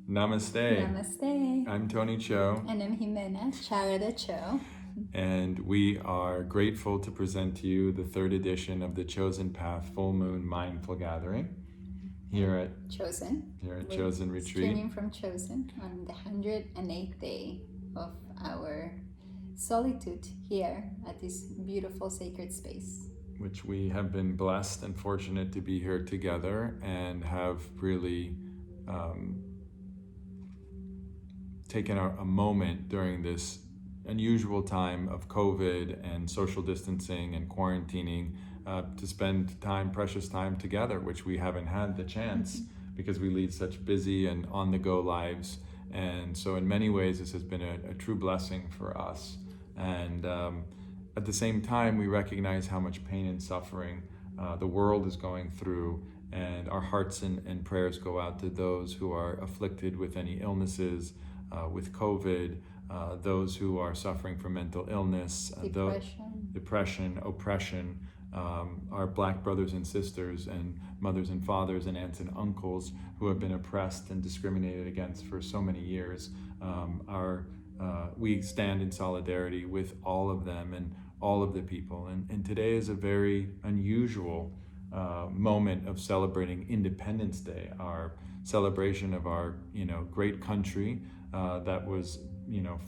Namaste. Namaste. I'm Tony Cho. And I'm Jimena, Charada Cho. And we are grateful to present to you the third edition of the ChoZen Path Full Moon Mindful Gathering here at ChoZen. ChoZen Retreat. Streaming from ChoZen on the 108th day of our solitude here at this beautiful sacred space. Which we have been blessed and fortunate to be here together and have really taken a moment during this unusual time of COVID and social distancing and quarantining to spend precious time together, which we haven't had the chance because we lead such busy and on-the-go lives. And so in many ways, this has been a true blessing for us. And at the same time, we recognize how much pain and suffering the world is going through, and our hearts and prayers go out to those who are afflicted with any illnesses, with COVID, those who are suffering from mental illness, depression, oppression, our Black brothers and sisters and mothers and fathers and aunts and uncles who have been oppressed and discriminated against for so many years. We stand in solidarity with all of them and all of the people. And today is a very unusual moment of celebrating Independence Day, our celebration of our great country that was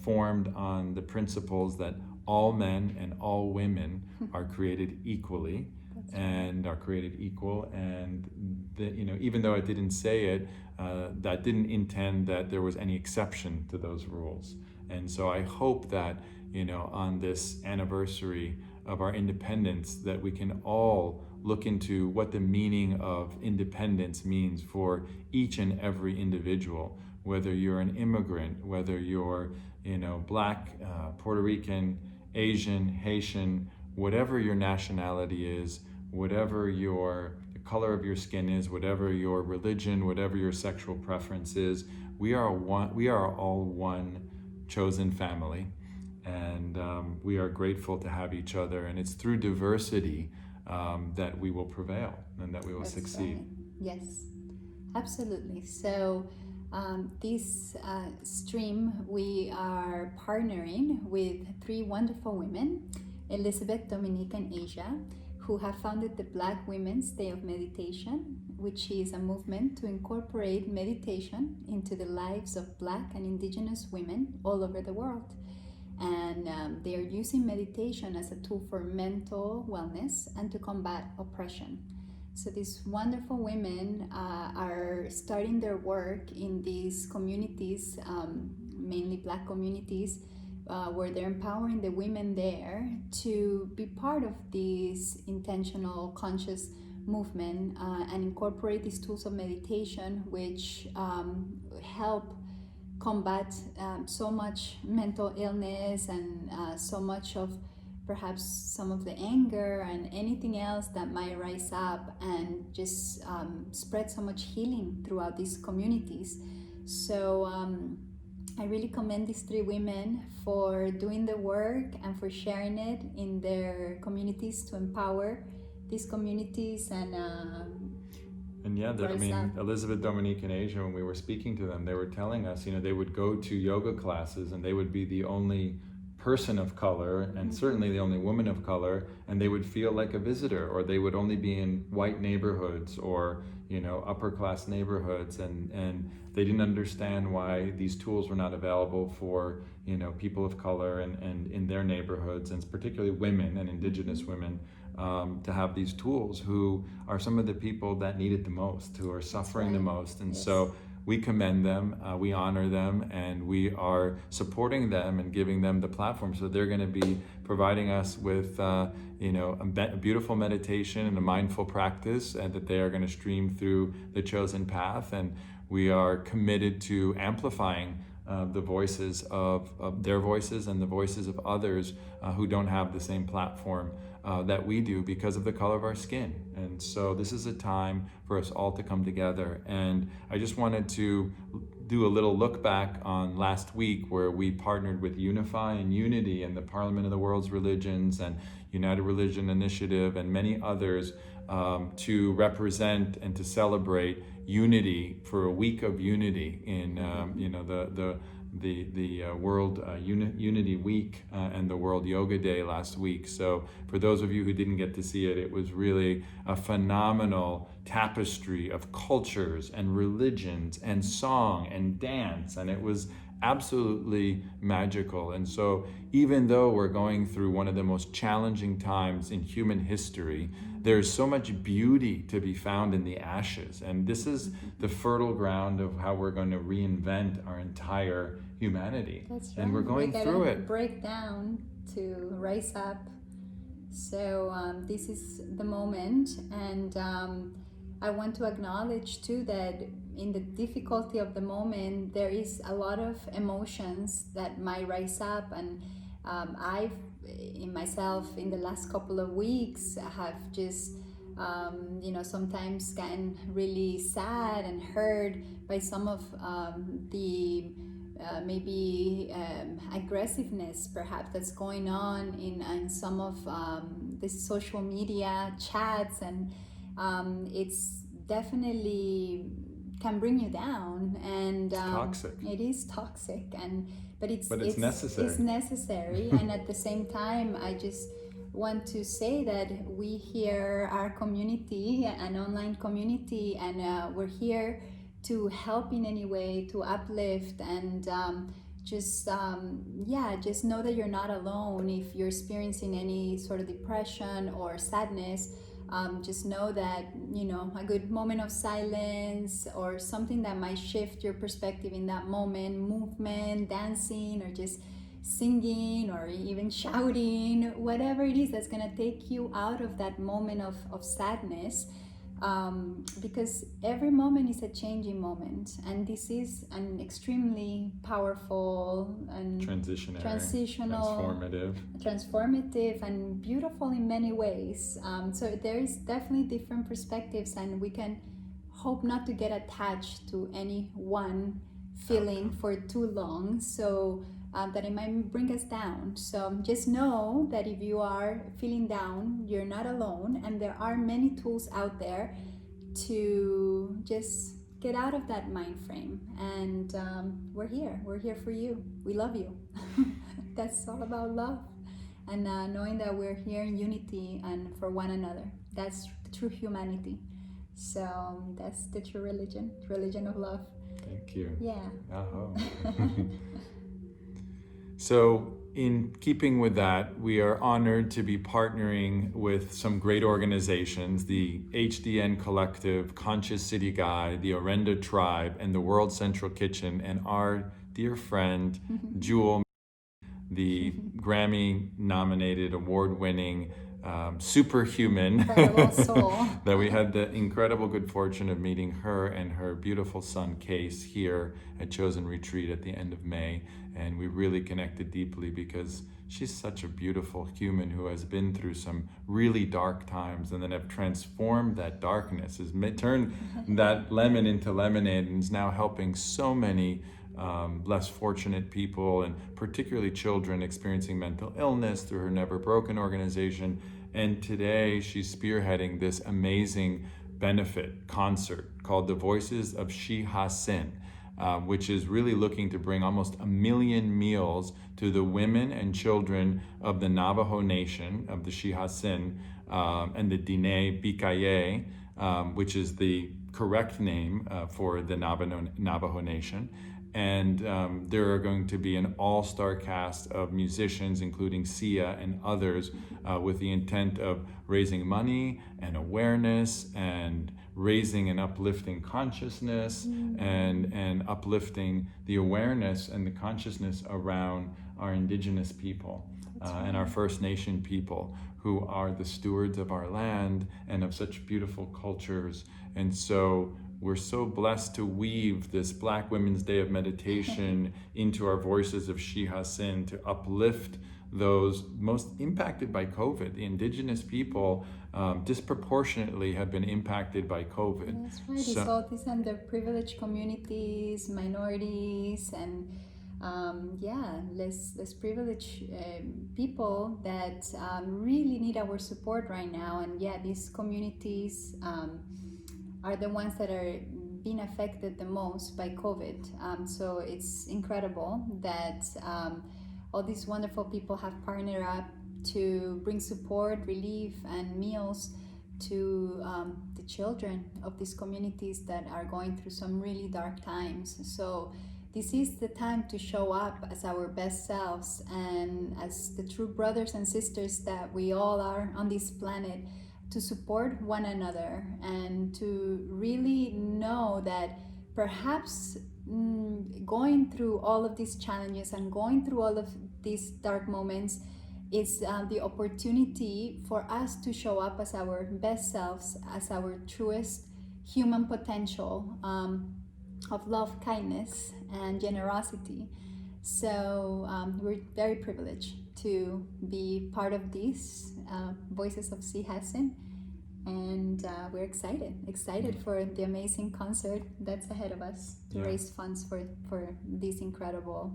formed on the principles that all men and all women are created equally and are created equal. And even though I didn't say it, that didn't intend that there was any exception to those rules. And so I hope that on this anniversary of our independence, that we can all look into what the meaning of independence means for each and every individual, whether you're an immigrant, whether you're Black, Puerto Rican, Asian, Haitian, whatever your nationality is, whatever the color of your skin is, whatever your religion, whatever your sexual preference is, we are all one ChoZen family. And we are grateful to have each other, and it's through diversity that we will prevail and that we will succeed. Right. Yes, absolutely. So this stream, we are partnering with three wonderful women, Elizabeth, Dominique, and Asia, who have founded the Black Women's Day of Meditation, which is a movement to incorporate meditation into the lives of Black and Indigenous women all over the world. And they are using meditation as a tool for mental wellness and to combat oppression. So these wonderful women are starting their work in these communities, mainly Black communities, where they're empowering the women there to be part of this intentional, conscious movement and incorporate these tools of meditation, which help combat so much mental illness and so much of perhaps some of the anger and anything else that might rise up, and just spread so much healing throughout these communities. So I really commend these three women for doing the work and for sharing it in their communities to empower these communities. And yeah, Elizabeth, Dominique, and Asia, when we were speaking to them, they were telling us, they would go to yoga classes and they would be the only person of color and certainly the only woman of color, and they would feel like a visitor, or they would only be in white neighborhoods or upper class neighborhoods, and they didn't understand why these tools were not available for people of color and in their neighborhoods, and particularly women and Indigenous women, to have these tools, who are some of the people that need it the most, who are suffering the most. And so we commend them, we honor them, and we are supporting them and giving them the platform. So they're going to be providing us with a beautiful meditation and a mindful practice, and that they are going to stream through the ChoZen Path. And we are committed to amplifying the voices of their voices and the voices of others who don't have the same platform that we do because of the color of our skin. And so this is a time for us all to come together. And I just wanted to do a little look back on last week, where we partnered with Unify and Unity and the Parliament of the World's Religions and United Religion Initiative and many others to represent and to celebrate unity for a week of unity in the World Unity Week and the World Yoga Day last week. So for those of you who didn't get to see it, it was really a phenomenal tapestry of cultures and religions and song and dance, and it was absolutely magical. And so even though we're going through one of the most challenging times in human history, there's so much beauty to be found in the ashes. And this is the fertile ground of how we're going to reinvent our entire humanity. That's right. And we're going through it. Break down to rise up. So this is the moment. And I want to acknowledge too that in the difficulty of the moment, there is a lot of emotions that might rise up. And I've in myself in the last couple of weeks have just sometimes gotten really sad and hurt by some of the maybe aggressiveness perhaps that's going on in some of the social media chats, and it's definitely can bring you down, and toxic. It is toxic, but it's necessary. It's necessary, and at the same time, I just want to say that we here, our community, an online community, and we're here to help in any way, to uplift, and just know that you're not alone. If you're experiencing any sort of depression or sadness, just know that a good moment of silence or something that might shift your perspective in that moment, movement, dancing, or just singing, or even shouting, whatever it is that's going to take you out of that moment of sadness, because every moment is a changing moment, and this is an extremely powerful and transitional, transformative and beautiful in many ways. So there is definitely different perspectives, and we can hope not to get attached to any one feeling for too long, so that it might bring us down. So just know that if you are feeling down, you're not alone, and there are many tools out there to just get out of that mind frame, and we're here for you. We love you. That's all about love, and knowing that we're here in unity and for one another. That's the true humanity. So that's the true religion of love. Thank you. Yeah. So in keeping with that, we are honored to be partnering with some great organizations, the HDN Collective, Conscious City Guide, the Orenda Tribe, and the World Central Kitchen, and our dear friend, Jewel, the Grammy-nominated, award-winning superhuman incredible soul. that we had the incredible good fortune of meeting her and her beautiful son Case here at ChoZen Retreat at the end of May, and we really connected deeply because she's such a beautiful human who has been through some really dark times and then have transformed that darkness, has turned that lemon into lemonade, and is now helping so many less fortunate people, and particularly children experiencing mental illness, through her Never Broken organization. And today she's spearheading this amazing benefit concert called The Voices of ChoZen, which is really looking to bring almost 1 million meals to the women and children of the Navajo Nation, of the ChoZen, and the Diné Bikaye, which is the correct name for the Navajo Nation. And there are going to be an all-star cast of musicians, including Sia and others, with the intent of raising money and awareness, and raising and uplifting consciousness, and uplifting the awareness and the consciousness around our indigenous people and our First Nation people, who are the stewards of our land and of such beautiful cultures. And so we're so blessed to weave this Black Women's Day of Meditation into our Voices of ChoZen to uplift those most impacted by COVID. The indigenous people disproportionately have been impacted by COVID. That's right. It's all these underprivileged communities, minorities, and less privileged people that really need our support right now. And yeah, these communities are the ones that are being affected the most by COVID. So it's incredible that all these wonderful people have partnered up to bring support, relief, and meals to the children of these communities that are going through some really dark times. So this is the time to show up as our best selves and as the true brothers and sisters that we all are on this planet, to support one another and to really know that perhaps going through all of these challenges and going through all of these dark moments is the opportunity for us to show up as our best selves, as our truest human potential of love, kindness, and generosity. So we're very privileged to be part of these Voices of ChoZen, and we're excited for the amazing concert that's ahead of us to raise funds for this incredible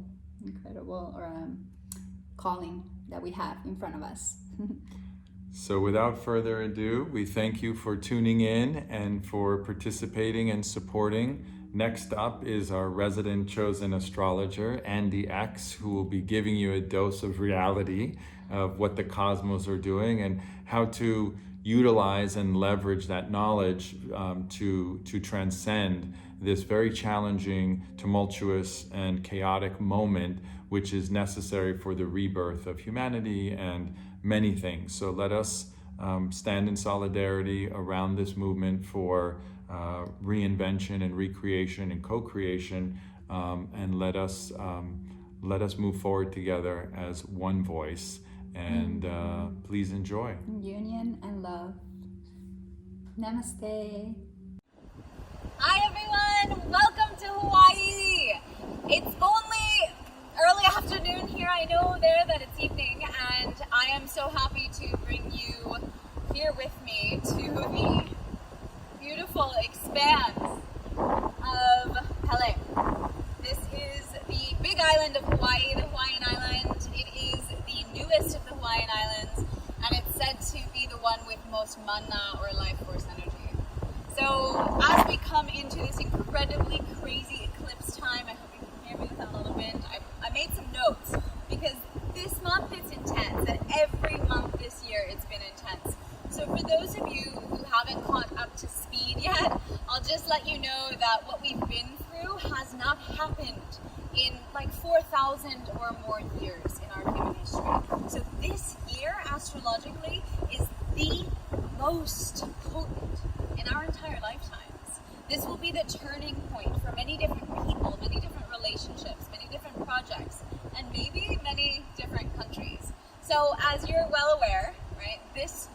calling that we have in front of us. So without further ado, we thank you for tuning in and for participating and supporting. Next up is our resident ChoZen astrologer, Andy X, who will be giving you a dose of reality of what the cosmos are doing and how to utilize and leverage that knowledge to transcend this very challenging, tumultuous, and chaotic moment, which is necessary for the rebirth of humanity and many things. So let us stand in solidarity around this movement for reinvention and recreation and co-creation, and let us move forward together as one voice. And please enjoy. Union and love. Namaste. Hi everyone, welcome to Hawaii. It's only early afternoon here. I know there that it's evening, and I am so happy to bring you here with me to the beautiful expanse of Pele. This is the big island of Hawaii, the Hawaiian Island. It is the newest of the Hawaiian Islands, and it's said to be the one with most mana or life force energy. So as we come into this incredibly crazy eclipse time, I hope you can hear me without all the wind. I made some notes because this month it's intense, and every month this year it's been intense. So for those of you who haven't caught up to speed yet, I'll just let you know that what we've been through has not happened in like 4,000 or more years in our human history. So this year, astrologically, is the most potent in our entire lifetimes. This will be the turning point for many different people, many different relationships, many different projects, and maybe many different countries. So as you're well aware, right, this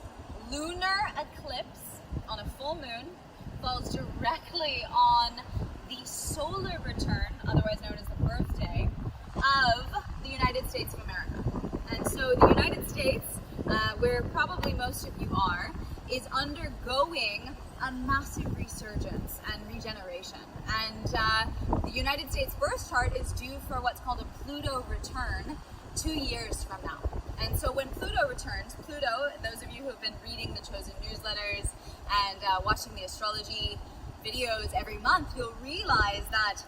lunar eclipse on a full moon falls directly on the solar return, otherwise known as the birthday, of the United States of America. And so the United States, where probably most of you are, is undergoing a massive resurgence and regeneration. And the United States birth chart is due for what's called a Pluto return 2 years from now. And so when Pluto returns, Pluto, those of you who have been reading the ChoZen newsletters and watching the astrology videos every month, you'll realize that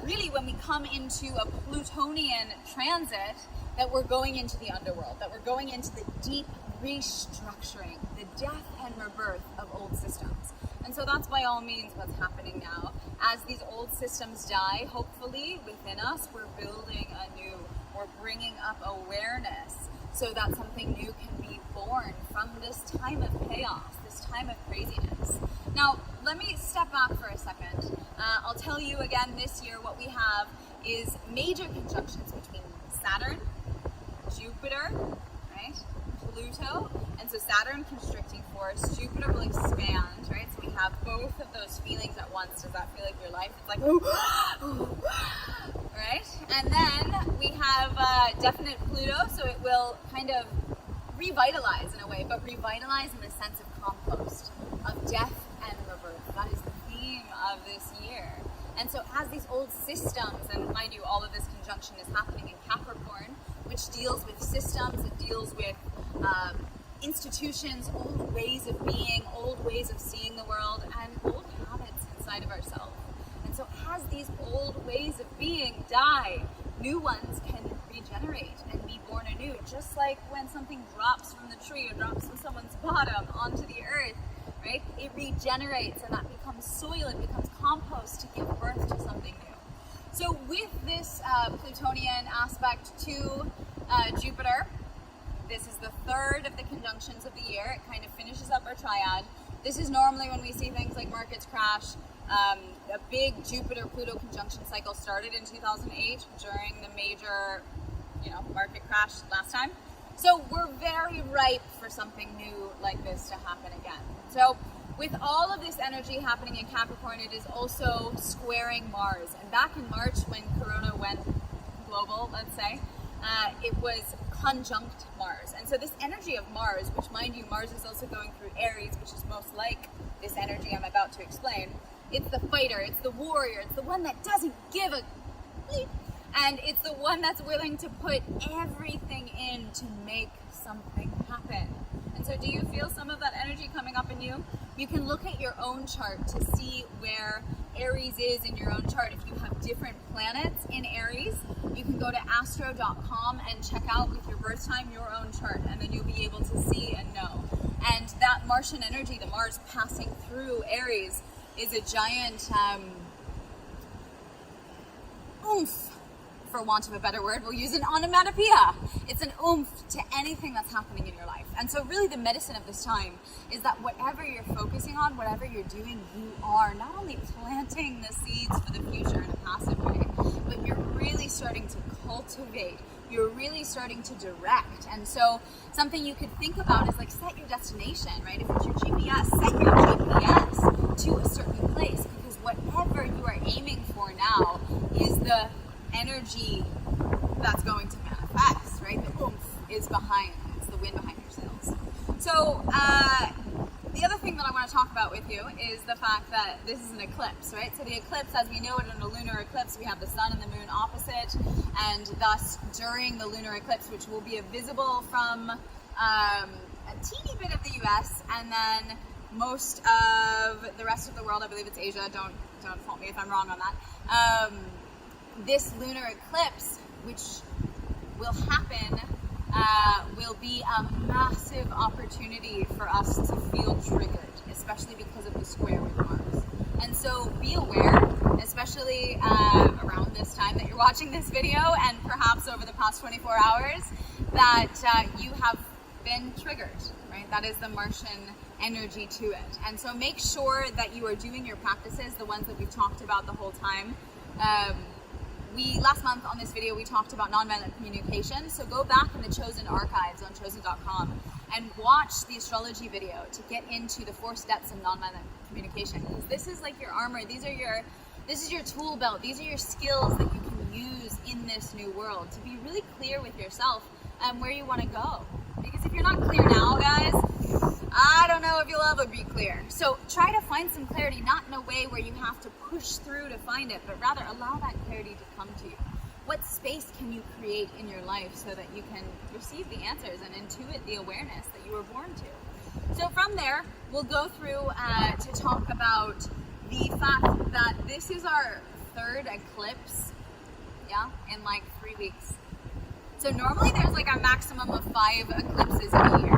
really when we come into a Plutonian transit, that we're going into the underworld, that we're going into the deep restructuring, the death and rebirth of old systems. And so that's by all means what's happening now. As these old systems die, hopefully within us, we're building anew. We're bringing up awareness so that something new can be born from this time of chaos, this time of craziness. Now, let me step back for a second. I'll tell you again this year what we have is major conjunctions between Saturn, Jupiter, right, Pluto, and so Saturn constricting force, Jupiter will expand, right? So we have both of those feelings at once. Does that feel like your life? It's like, right? And then we have definite Pluto, so it will kind of revitalize in a way, but revitalize in the sense of compost, of death and rebirth. That is the theme of this year. And so as these old systems, and mind you, all of this conjunction is happening in Capricorn, which deals with systems, it deals with institutions, old ways of being, old ways of seeing the world, and old habits inside of ourselves. And so as these old ways of being die, new ones can regenerate and be born anew, just like when something drops from the tree or drops from someone's bottom onto the earth, right? It regenerates and that becomes soil, it becomes compost to give birth to something new. So with this Plutonian aspect to Jupiter, this is the third of the conjunctions of the year. It kind of finishes up our triad. This is normally when we see things like markets crash. A big Jupiter-Pluto conjunction cycle started in 2008 during the major, market crash last time. So we're very ripe for something new like this to happen again. So with all of this energy happening in Capricorn, it is also squaring Mars. And back in March when Corona went global, let's say, it was conjunct Mars. And so this energy of Mars, which mind you, Mars is also going through Aries, which is most like this energy I'm about to explain. It's the fighter, it's the warrior, it's the one that doesn't give a bleep. And it's the one that's willing to put everything in to make something happen. And so do you feel some of that energy coming up in you? You can look at your own chart to see where Aries is in your own chart. If you have different planets in Aries, you can go to astro.com and check out with your birth time your own chart, and then you'll be able to see and know. And that Martian energy, the Mars passing through Aries, is a giant oomph, for want of a better word. We'll use an onomatopoeia. It's an oomph to anything that's happening in your life. And so really the medicine of this time is that whatever you're focusing on, whatever you're doing, you are not only planting the seeds for the future in a passive way, but you're really starting to cultivate. You're really starting to direct. And so something you could think about is like set your destination, right? If it's your GPS, set your GPS to a certain place, because whatever you are aiming for now is the energy that's going to manifest, right? The oomph is behind, it's the wind behind your sails. So the other thing that I want to talk about with you is the fact that this is an eclipse, right? So the eclipse, as we know it in a lunar eclipse, we have the sun and the moon opposite, and thus during the lunar eclipse, which will be visible from a teeny bit of the US, and then most of the rest of the world, I believe it's Asia, don't fault me if I'm wrong on that. This lunar eclipse, which will happen, will be a massive opportunity for us to feel triggered, especially because of the square with Mars. And so be aware, especially around this time that you're watching this video, and perhaps over the past 24 hours, that you have been triggered, right? That is the Martian energy to it. And so make sure that you are doing your practices, the ones that we've talked about the whole time. Last month on this video, we talked about nonviolent communication. So go back in the ChoZen archives on ChoZen.com and watch the astrology video to get into the 4 steps of nonviolent communication. Because this is like your armor. This is your tool belt. These are your skills that you can use in this new world to be really clear with yourself and where you want to go. Because if you're not clear now, guys, I don't know if you'll ever be clear. So try to find some clarity, not in a way where you have to push through to find it, but rather allow that clarity to come to you. What space can you create in your life so that you can receive the answers and intuit the awareness that you were born to? So from there, we'll go through to talk about the fact that this is our 3rd eclipse, in like 3 weeks. So normally there's like a maximum of 5 eclipses in a year.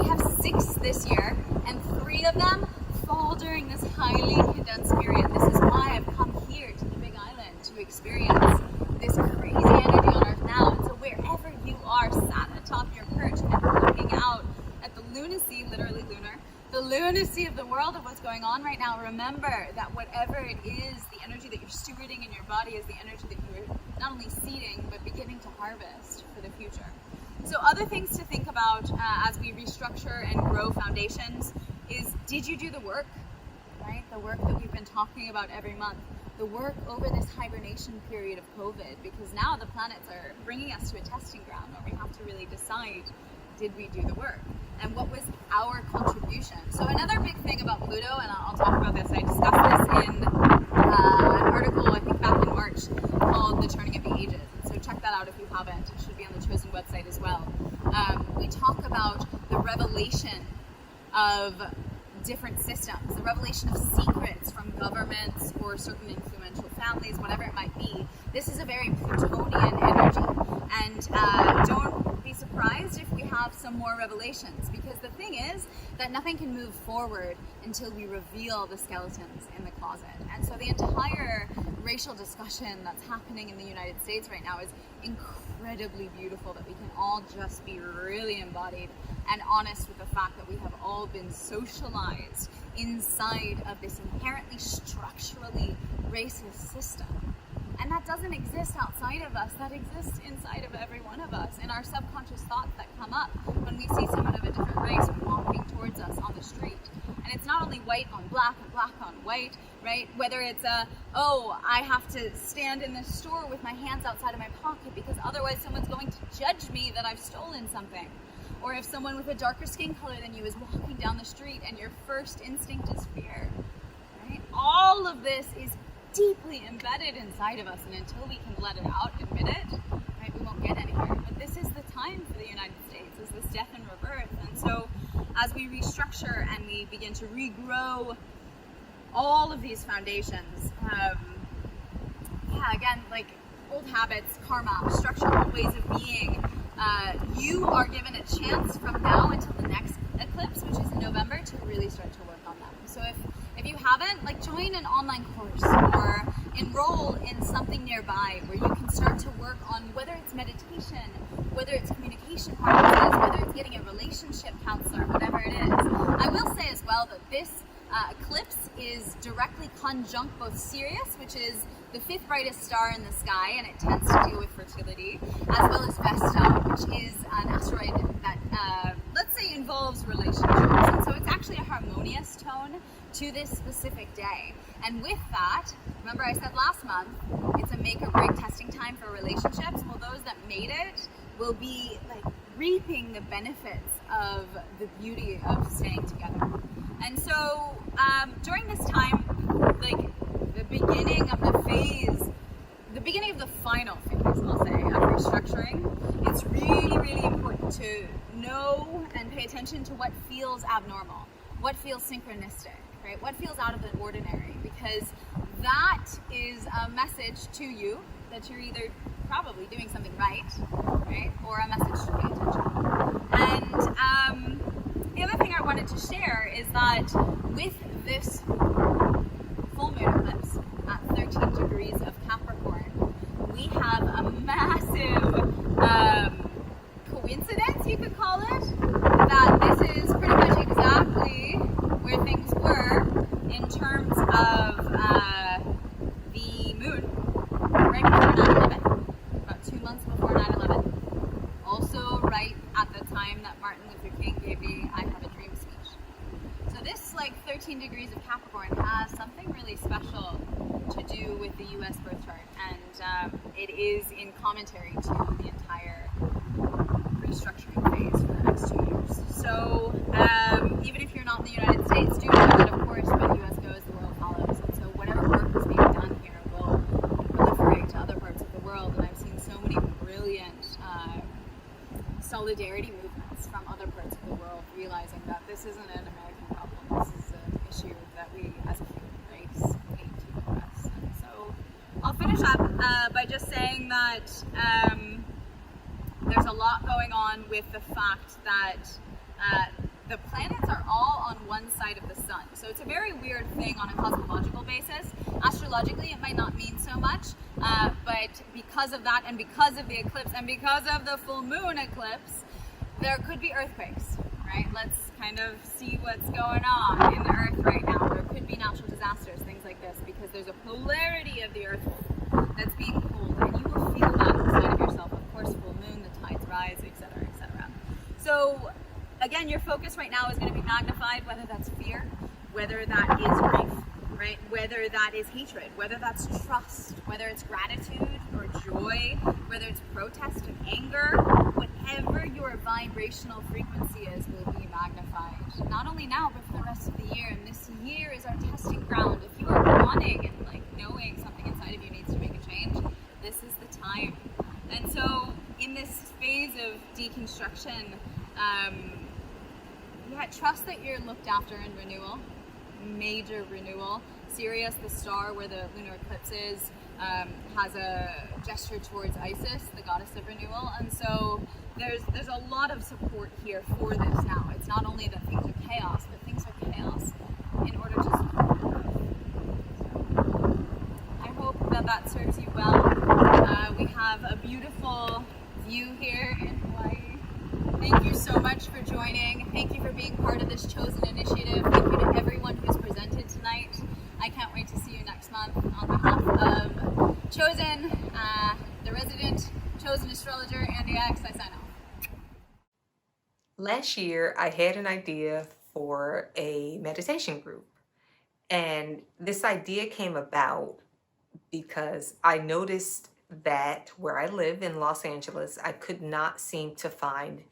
We have 6 this year, and 3 of them fall during this highly condensed period. This is why I've come here to the Big Island to experience this crazy energy on Earth now. And so wherever you are, sat atop your perch and looking out at the lunacy, literally lunar, the lunacy of the world of what's going on right now, remember that whatever it is, the energy that you're stewarding in your body is the energy that you're not only seeding, but beginning to harvest for the future. So other things to think about as we restructure and grow foundations is, did you do the work, right? The work that we've been talking about every month. The work over this hibernation period of COVID, because now the planets are bringing us to a testing ground where we have to really decide, did we do the work? And what was our contribution? So another big thing about Pluto, and I'll talk about this, I discussed this in article, I think back in March, called The Turning of the Ages. And so check that out if you haven't. It should be on the ChoZen website as well. We talk about the revelation of different systems, the revelation of secrets from governments or certain influential families, whatever it might be. This is a very Plutonian energy, and don't be surprised if we have some more revelations, because the thing is that nothing can move forward until we reveal the skeletons in the closet. And so the entire racial discussion that's happening in the United States right now is incredibly beautiful, that we can all just be really embodied and honest with the fact that we have all been socialized inside of this inherently structurally racist system. And that doesn't exist outside of us, that exists inside of every one of us, in our subconscious thoughts that come up when we see someone of a different race walking towards us on the street. And it's not only white on black and black on white, right? Whether it's I have to stand in this store with my hands outside of my pocket because otherwise someone's going to judge me that I've stolen something. Or if someone with a darker skin color than you is walking down the street and your first instinct is fear, right? All of this is deeply embedded inside of us, and until we can let it out, admit it, right, we won't get anywhere. But this is the time for the United States, is this death and rebirth. And so as we restructure and we begin to regrow all of these foundations, again, like old habits, karma, structural ways of being, you are given a chance from now until the next eclipse, which is in November, to really start to work on them. So if you haven't, like, join an online course or enroll in something nearby where you can start to work on whether it's meditation, whether it's communication practices, whether it's getting a relationship counselor, whatever it is. I will say as well that this eclipse is directly conjunct both Sirius, which is the 5th brightest star in the sky, and it tends to deal with fertility, as well as Vesta, which is an asteroid that, let's say, involves relationships. And so it's actually a harmonious tone to this specific day. And with that, remember I said last month, it's a make or break testing time for relationships. Well, those that made it will be like reaping the benefits of the beauty of staying together. And so during this time, like the beginning of the phase, the beginning of the final phase, I'll say, of restructuring, it's really, really important to know and pay attention to what feels abnormal, what feels synchronistic, right? What feels out of the ordinary, because that is a message to you that you're either probably doing something right, or a message to pay attention. And the other thing I wanted to share is that with this full moon eclipse at 13 degrees of Capricorn, we have a massive coincidence, you could call it, that this is pretty much exactly where things were in terms of the moon right before 9/11, about 2 months before 9/11. Also right at the time that Martin Luther King gave the I Have a Dream speech. So this, like, 13 degrees of Capricorn has something really special to do with the US birth chart, and it is in commentary to the entire restructuring phase for the next 2 years. So even if you're not in the United States, do know that, of course, where the US goes, the world follows. And so whatever work is being done here will proliferate to other parts of the world. And I've seen so many brilliant solidarity movements from other parts of the world, realizing that this isn't an American problem. This is an issue that we, as a human race, need to address. And so I'll finish up by just saying that there's a lot going on with the fact that the planets are all on one side of the sun. So it's a very weird thing on a cosmological basis. Astrologically, it might not mean so much, but because of that, and because of the eclipse, and because of the full moon eclipse, there could be earthquakes, right? Let's kind of see what's going on in the earth right now. There could be natural disasters, things like this, because there's a polarity of the earth that's being pulled, and you will feel that inside of yourself. Of course, full moon, the tides rise, etc., etc. So again, your focus right now is going to be magnified, whether that's fear, whether that is grief, right? Whether that is hatred, whether that's trust, whether it's gratitude or joy, whether it's protest and anger, whatever your vibrational frequency is will be magnified. Not only now, but for the rest of the year. And this year is our testing ground. If you are wanting and like knowing something time. And so in this phase of deconstruction, trust that you're looked after in renewal, major renewal. Sirius, the star where the lunar eclipse is, has a gesture towards Isis, the goddess of renewal. And so there's a lot of support here for this now. It's not only that things are chaos, but things are chaos in order to support growth. I hope that serves you well. We have a beautiful view here in Hawaii. Thank you so much for joining. Thank you for being part of this ChoZen initiative. Thank you to everyone who's presented tonight. I can't wait to see you next month. On behalf of ChoZen, the resident ChoZen astrologer, Andy X, I sign off. Last year, I had an idea for a meditation group. And this idea came about because I noticed that where I live in Los Angeles, I could not seem to find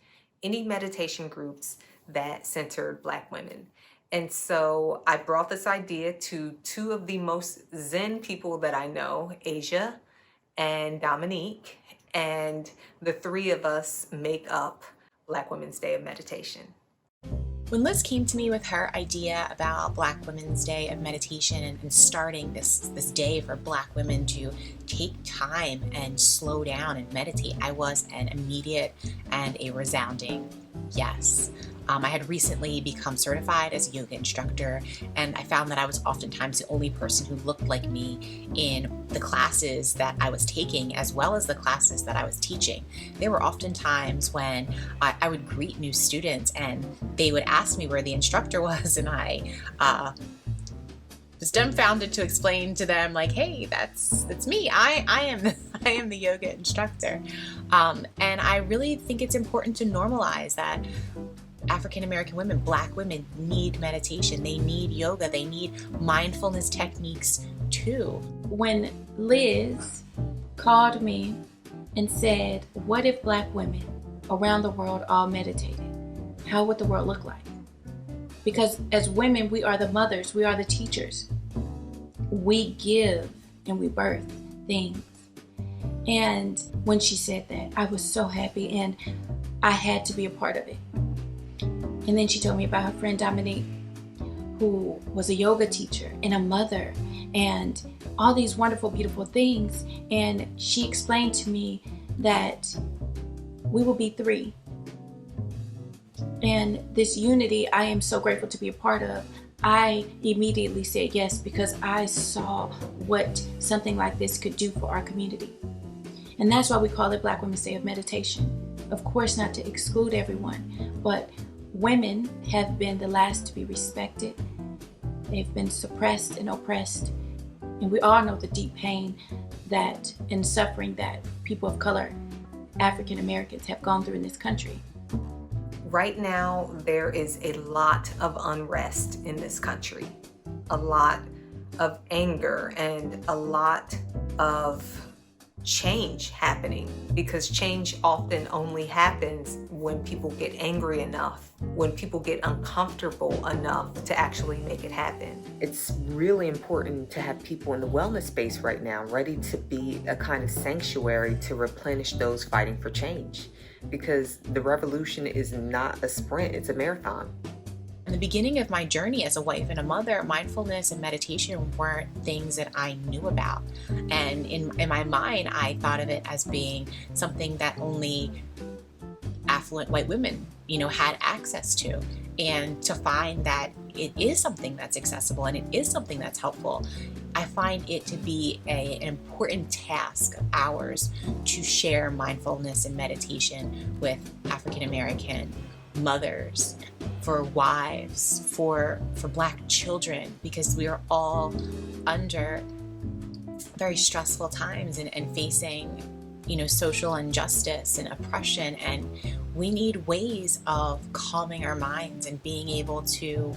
any meditation groups that centered Black women. And so I brought this idea to two of the most Zen people that I know, Asia and Dominique, and the three of us make up Black Women's Day of Meditation. When Liz came to me with her idea about Black Women's Day of Meditation and starting this day for Black women to take time and slow down and meditate, I was an immediate and a resounding yes. I had recently become certified as a yoga instructor, and I found that I was oftentimes the only person who looked like me in the classes that I was taking, as well as the classes that I was teaching. There were often times when I would greet new students and they would ask me where the instructor was, and I was dumbfounded to explain to them, like, hey, that's me. I am the yoga instructor. And I really think it's important to normalize that African American women, Black women, need meditation. They need yoga. They need mindfulness techniques too. When Liz called me and said, what if Black women around the world all meditated? How would the world look like? Because as women, we are the mothers, we are the teachers. We give and we birth things. And when she said that, I was so happy and I had to be a part of it. And then she told me about her friend Dominique, who was a yoga teacher and a mother and all these wonderful, beautiful things. And she explained to me that we will be three. And this unity, I am so grateful to be a part of. I immediately said yes because I saw what something like this could do for our community. And that's why we call it Black Women's Day of Meditation. Of course, not to exclude everyone, but women have been the last to be respected. They've been suppressed and oppressed. And we all know the deep pain that and suffering that people of color, African Americans, have gone through in this country. Right now, there is a lot of unrest in this country, a lot of anger and a lot of change happening, because change often only happens when people get angry enough, when people get uncomfortable enough to actually make it happen. It's really important to have people in the wellness space right now ready to be a kind of sanctuary to replenish those fighting for change, because the revolution is not a sprint, it's a marathon. In the beginning of my journey as a wife and a mother, mindfulness and meditation weren't things that I knew about. And in my mind, I thought of it as being something that only affluent white women, had access to. And to find that it is something that's accessible and it is something that's helpful, I find it to be an important task of ours to share mindfulness and meditation with African American mothers, for wives, for Black children, because we are all under very stressful times and facing, social injustice and oppression, and we need ways of calming our minds and being able to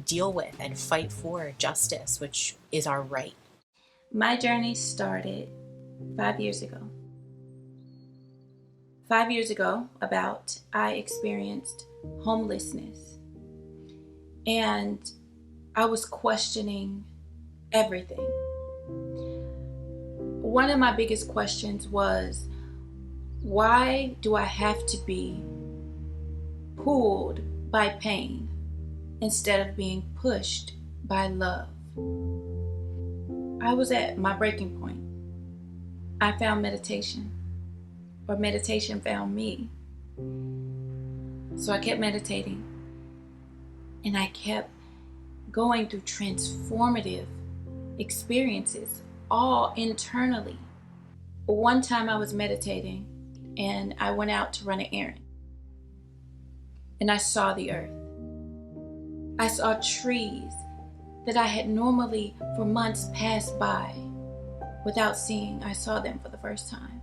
deal with and fight for justice, which is our right. My journey started 5 years ago. 5 years ago, I experienced homelessness. And I was questioning everything. one of my biggest questions was, why do I have to be pulled by pain instead of being pushed by love? I was at my breaking point. I found meditation, or meditation found me. So I kept meditating, and I kept going through transformative experiences, all internally. One time I was meditating, and I went out to run an errand, and I saw the earth. I saw trees that I had normally for months passed by without seeing. I saw them for the first time.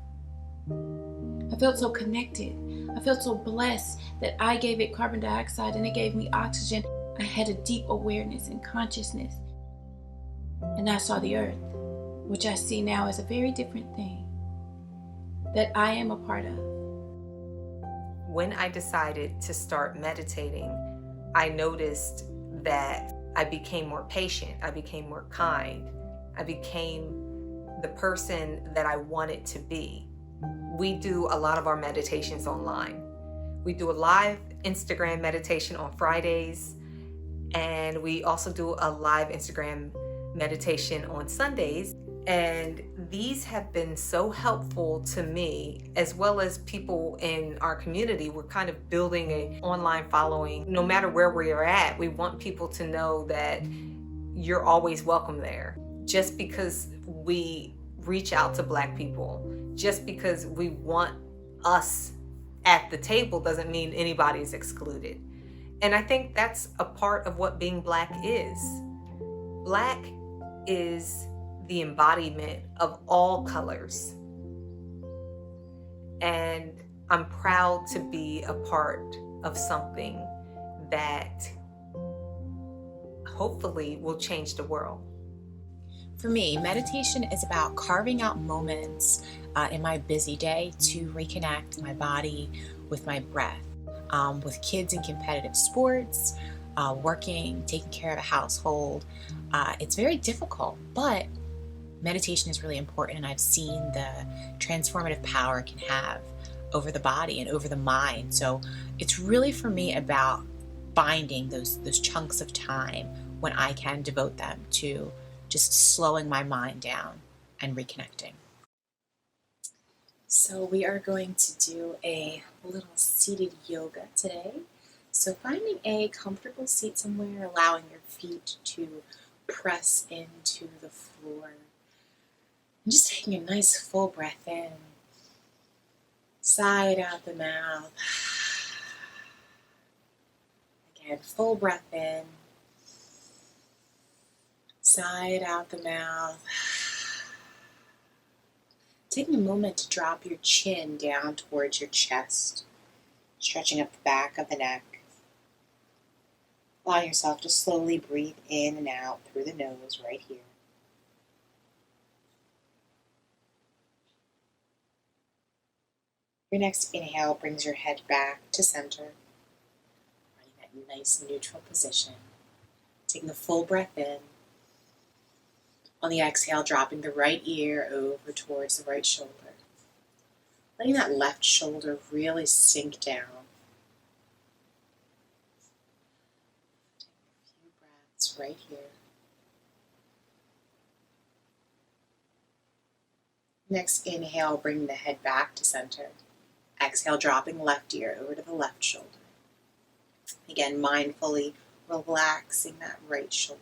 I felt so connected. I felt so blessed that I gave it carbon dioxide and it gave me oxygen. I had a deep awareness and consciousness. And I saw the earth, which I see now as a very different thing that I am a part of. When I decided to start meditating, I noticed that I became more patient, I became more kind, I became the person that I wanted to be. We do a lot of our meditations online. We do a live Instagram meditation on Fridays, and we also do a live Instagram meditation on Sundays. And these have been so helpful to me, as well as people in our community. We're kind of building an online following. No matter where we are at, we want people to know that you're always welcome there. Just because we reach out to Black people, just because we want us at the table, doesn't mean anybody's excluded. And I think that's a part of what being Black is. Black is the embodiment of all colors. And I'm proud to be a part of something that hopefully will change the world. For me, meditation is about carving out moments in my busy day to reconnect my body with my breath. With kids in competitive sports, working, taking care of a household, it's very difficult, but meditation is really important, and I've seen the transformative power it can have over the body and over the mind. So it's really, for me, about finding those chunks of time when I can devote them to just slowing my mind down and reconnecting. So we are going to do a little seated yoga today. So finding a comfortable seat somewhere, allowing your feet to press into the floor. And just taking a nice full breath in. Sigh it out the mouth. Again, full breath in. Sigh it out the mouth. Taking a moment to drop your chin down towards your chest, stretching up the back of the neck. Allow yourself to slowly breathe in and out through the nose right here. Your next inhale brings your head back to center, finding that nice neutral position. Taking a full breath in. On the exhale, dropping the right ear over towards the right shoulder. Letting that left shoulder really sink down. Take a few breaths right here. Next inhale, bring the head back to center. Exhale, dropping left ear over to the left shoulder. Again, mindfully relaxing that right shoulder.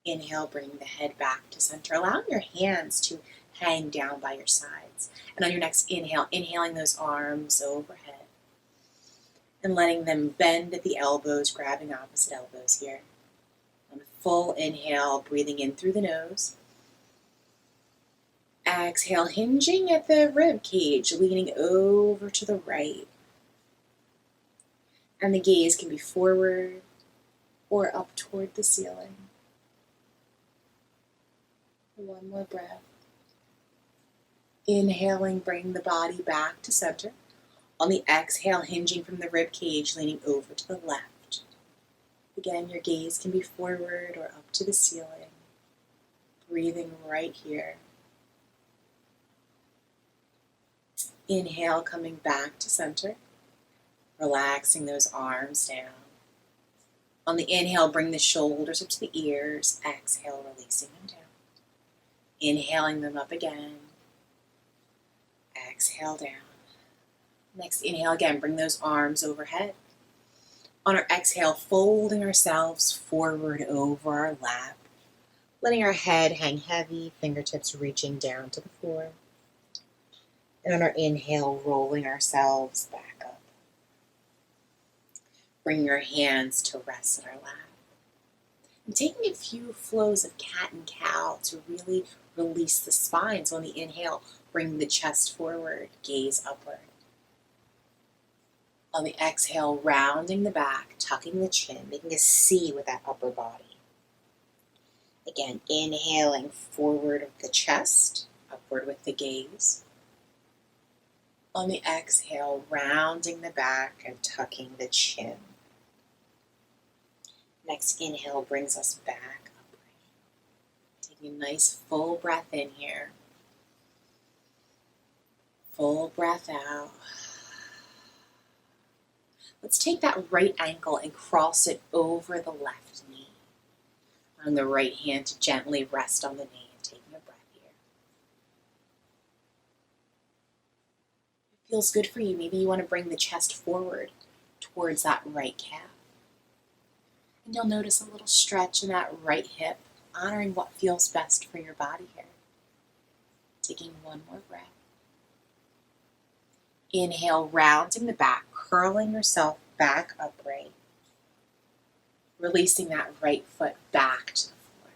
Inhale, bring the head back to center, allowing your hands to hang down by your sides. And on your next inhale, inhaling those arms overhead and letting them bend at the elbows, grabbing opposite elbows here. On a full inhale, breathing in through the nose. Exhale, hinging at the rib cage, leaning over to the right. And the gaze can be forward or up toward the ceiling. One more breath. Inhaling, bring the body back to center. On the exhale, hinging from the rib cage, leaning over to the left. Again, your gaze can be forward or up to the ceiling. Breathing right here. Inhale, coming back to center. Relaxing those arms down. On the inhale, bring the shoulders up to the ears. Exhale, releasing them down. Inhaling them up again. Exhale down. Next inhale again, bring those arms overhead. On our exhale, folding ourselves forward over our lap. Letting our head hang heavy, fingertips reaching down to the floor. And on our inhale, rolling ourselves back up. Bringing our hands to rest in our lap. And taking a few flows of cat and cow to really release the spine. So on the inhale, bring the chest forward, gaze upward. On the exhale, rounding the back, tucking the chin, making a C with that upper body. Again, inhaling forward with the chest, upward with the gaze. On the exhale, rounding the back and tucking the chin. Next inhale brings us back upright. Taking a nice full breath in here. Full breath out. Let's take that right ankle and cross it over the left knee. On the right hand to gently rest on the knee and taking a breath here. If it feels good for you, maybe you want to bring the chest forward towards that right calf. And you'll notice a little stretch in that right hip, honoring what feels best for your body here. Taking one more breath. Inhale, rounding the back, curling yourself back upright. Releasing that right foot back to the floor.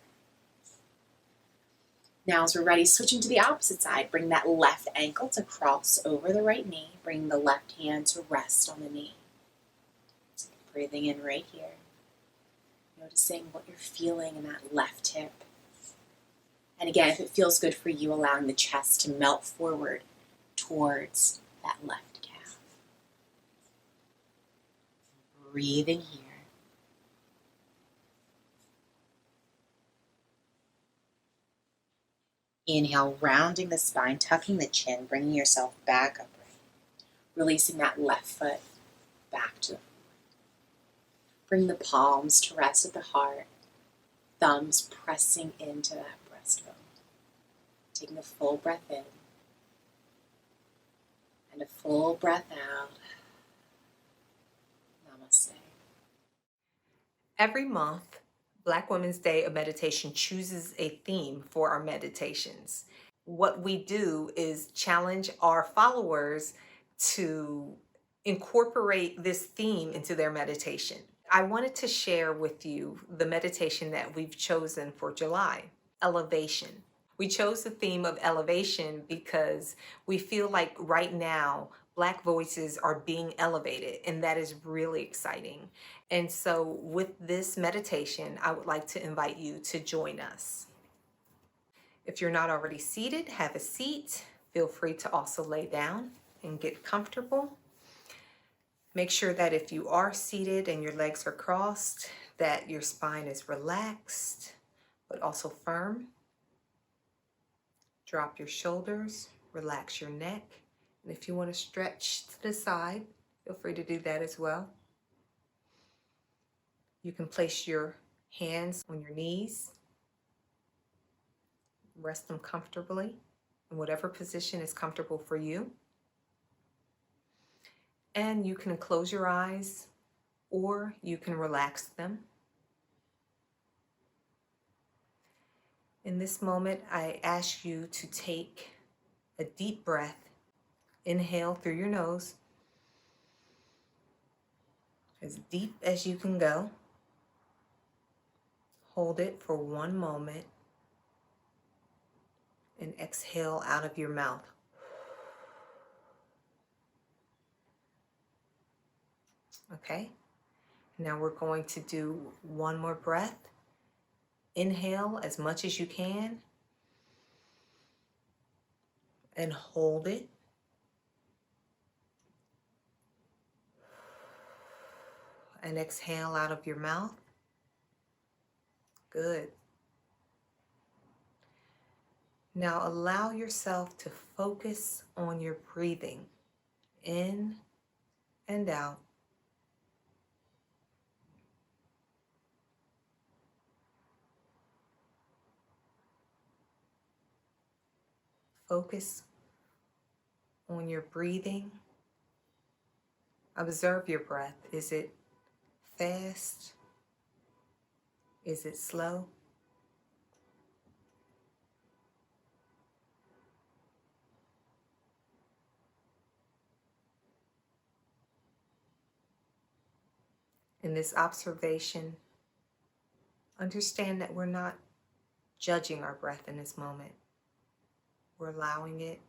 Now as we're ready, switching to the opposite side, bring that left ankle to cross over the right knee. Bring the left hand to rest on the knee. So breathing in right here. Noticing what you're feeling in that left hip. And again, if it feels good for you, allowing the chest to melt forward towards that left calf. Breathing here. Inhale, rounding the spine, tucking the chin, bringing yourself back upright. Releasing that left foot back to the floor. Bring the palms to rest at the heart, thumbs pressing into that breastbone. Taking a full breath in and a full breath out. Namaste. Every month, Black Women's Day of Meditation chooses a theme for our meditations. What we do is challenge our followers to incorporate this theme into their meditation. I wanted to share with you the meditation that we've chosen for July, elevation. We chose the theme of elevation because we feel like right now, Black voices are being elevated, and that is really exciting. And so with this meditation, I would like to invite you to join us. If you're not already seated, have a seat. Feel free to also lay down and get comfortable. Make sure that if you are seated and your legs are crossed, that your spine is relaxed, but also firm. Drop your shoulders, relax your neck. And if you want to stretch to the side, feel free to do that as well. You can place your hands on your knees. Rest them comfortably in whatever position is comfortable for you. And you can close your eyes or you can relax them. In this moment, I ask you to take a deep breath. Inhale through your nose, as deep as you can go. Hold it for one moment and exhale out of your mouth. Okay, now we're going to do one more breath. Inhale as much as you can and hold it. And exhale out of your mouth. Good. Now allow yourself to focus on your breathing in and out. Focus on your breathing. Observe your breath. Is it fast? Is it slow? In this observation, understand that we're not judging our breath in this moment. We're allowing it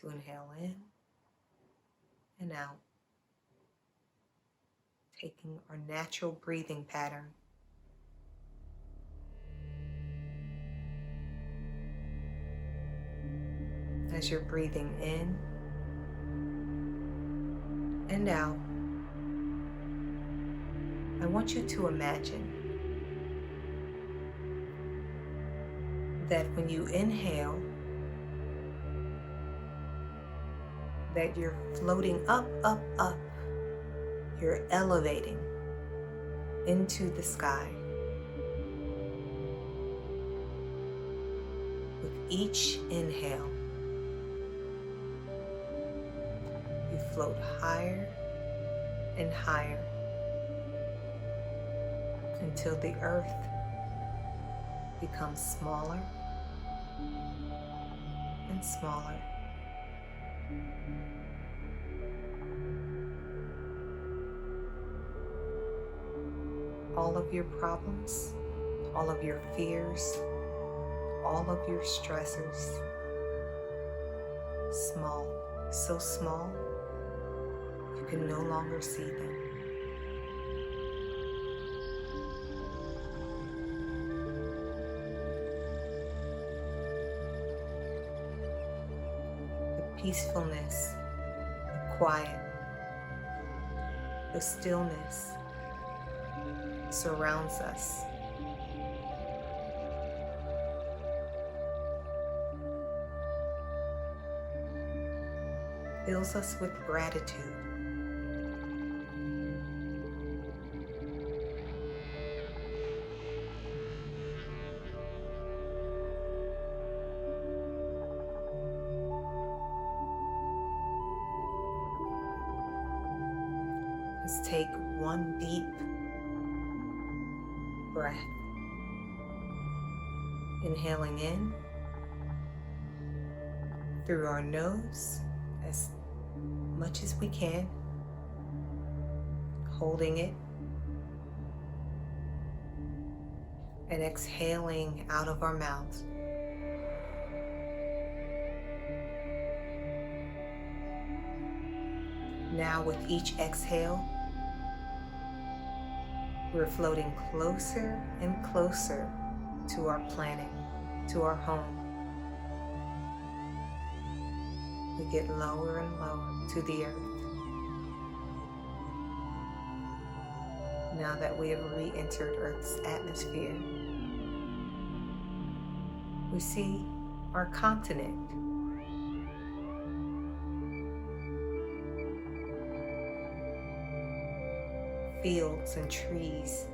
to inhale in and out, taking our natural breathing pattern. As you're breathing in and out, I want you to imagine that when you inhale, that you're floating up, up, up. You're elevating into the sky. With each inhale, you float higher and higher until the earth becomes smaller and smaller. All of your problems, all of your fears, all of your stressors, small, so small, you can no longer see them. The peacefulness, the quiet, the stillness surrounds us. Fills us with gratitude. Let's take one deep breath. Inhaling in through our nose as much as we can, holding it, and exhaling out of our mouths. Now with each exhale, we're floating closer and closer to our planet, to our home. We get lower and lower to the earth. Now that we have re-entered Earth's atmosphere, we see our continent. Fields and trees.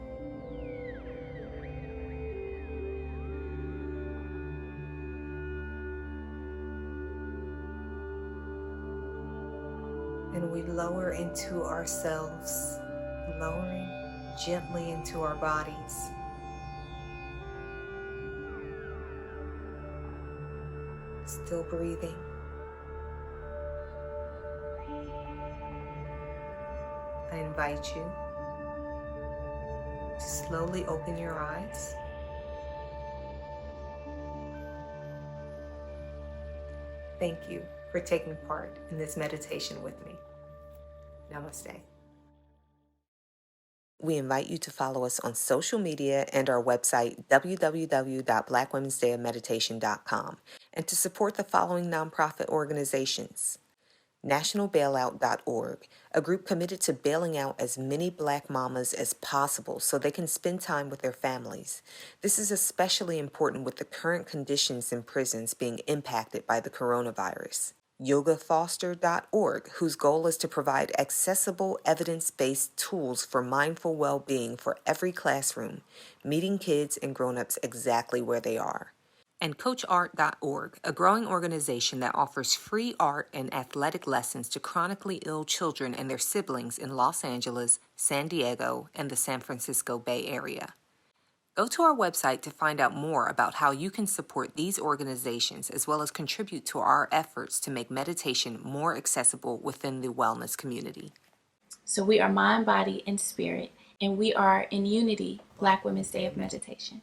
And we lower into ourselves, lowering gently into our bodies. Still breathing. I invite you to slowly open your eyes. Thank you for taking part in this meditation with me. Namaste. We invite you to follow us on social media and our website, www.blackwomensdayofmeditation.com, and to support the following nonprofit organizations: nationalbailout.org, a group committed to bailing out as many Black mamas as possible so they can spend time with their families. This is especially important with the current conditions in prisons being impacted by the coronavirus. yogafoster.org, whose goal is to provide accessible, evidence-based tools for mindful well-being for every classroom, meeting kids and grown-ups exactly where they are. And coachart.org, a growing organization that offers free art and athletic lessons to chronically ill children and their siblings in Los Angeles, San Diego, and the San Francisco Bay Area. Go to our website to find out more about how you can support these organizations as well as contribute to our efforts to make meditation more accessible within the wellness community. So we are mind, body, and spirit, and we are in unity, Black Women's Day of Meditation.